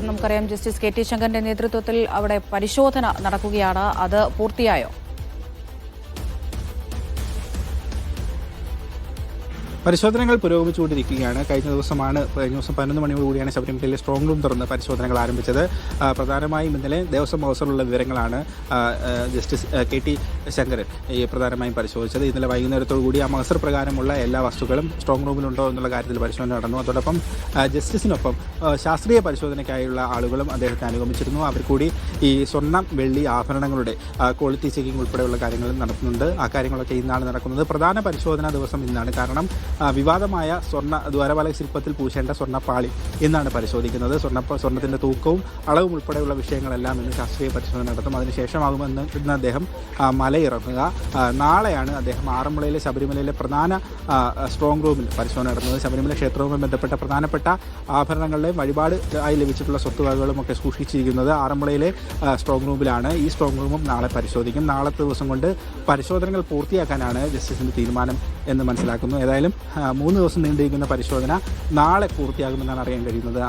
നമുക്കറിയാം justice K T ശങ്കറിന്റെ നേതൃത്വത്തിൽ അവിടെ പരിശോധന നടക്കുകയാണ്. അത് പൂർത്തിയായോ? പരിശോധനകൾ പുരോഗമിച്ചുകൊണ്ടിരിക്കുകയാണ്. കഴിഞ്ഞ ദിവസം 11 മണിയോടുകൂടിയാണ് ശബരിമലയിലെ സ്ട്രോങ് റൂം തുറന്ന് പരിശോധനകൾ ആരംഭിച്ചത്. പ്രധാനമായും ഇന്നലെ ദേവസ്വം ഹൗസിലുള്ള വിവരങ്ങളാണ് ജസ്റ്റിസ് കെ ടി ശങ്കരൻ പ്രധാനമായും പരിശോധിച്ചത്. ഇന്നലെ വൈകുന്നേരത്തോടുകൂടി ആ മഹസർ പ്രകാരമുള്ള എല്ലാ വസ്തുക്കളും സ്ട്രോങ് റൂമിലുണ്ടോ എന്നുള്ള കാര്യത്തിൽ പരിശോധന നടന്നു. അതോടൊപ്പം ജസ്റ്റിസിനൊപ്പം ശാസ്ത്രീയ പരിശോധനയ്ക്കായുള്ള ആളുകളും അദ്ദേഹത്തെ അനുഗമിച്ചിരുന്നു. അവർ കൂടി ഈ സ്വർണ്ണം, വെള്ളി, ആഭരണങ്ങളുടെ ക്വാളിറ്റി ചെക്കിംഗ് ഉൾപ്പെടെയുള്ള കാര്യങ്ങളും നടത്തുന്നുണ്ട്. ആ കാര്യങ്ങളൊക്കെ ഇന്നാണ് നടക്കുന്നത്. പ്രധാന പരിശോധനാ ദിവസം ഇന്നാണ്. കാരണം വിവാദമായ ദ്വാരപാലക ശില്പത്തിൽ പൂശേണ്ട സ്വർണ്ണപ്പാളി ഇന്നാണ് പരിശോധിക്കുന്നത്. സ്വർണ്ണത്തിൻ്റെ തൂക്കവും അളവും ഉൾപ്പെടെയുള്ള വിഷയങ്ങളെല്ലാം ഇന്ന് ശാസ്ത്രീയ പരിശോധന നടത്തും. അതിനുശേഷമാകുമെന്ന് ഇന്ന് അദ്ദേഹം മലയിറങ്ങുക. നാളെയാണ് അദ്ദേഹം ആറന്മുളയിലെ ശബരിമലയിലെ പ്രധാന സ്ട്രോങ് റൂമിൽ പരിശോധന നടത്തുന്നത്. ശബരിമല ക്ഷേത്രവുമായി ബന്ധപ്പെട്ട പ്രധാനപ്പെട്ട ആഭരണങ്ങളുടെയും വഴിപാട് ആയി ലഭിച്ചിട്ടുള്ള സ്വത്തുവകകളും ഒക്കെ സൂക്ഷിച്ചിരിക്കുന്നത് ആറന്മുളയിലെ സ്ട്രോങ് റൂമിലാണ്. ഈ സ്ട്രോങ് റൂമും നാളെ പരിശോധിക്കും. നാളത്തെ ദിവസം കൊണ്ട് പരിശോധനകൾ പൂർത്തിയാക്കാനാണ് ജസ്റ്റിസിൻ്റെ തീരുമാനം എന്ന് മനസ്സിലാക്കുന്നു. ഏതായാലും 3 ദിവസം നീണ്ടിരിക്കുന്ന പരിശോധന നാളെ പൂർത്തിയാകുമെന്നാണ് അറിയാൻ കഴിയുന്നത്.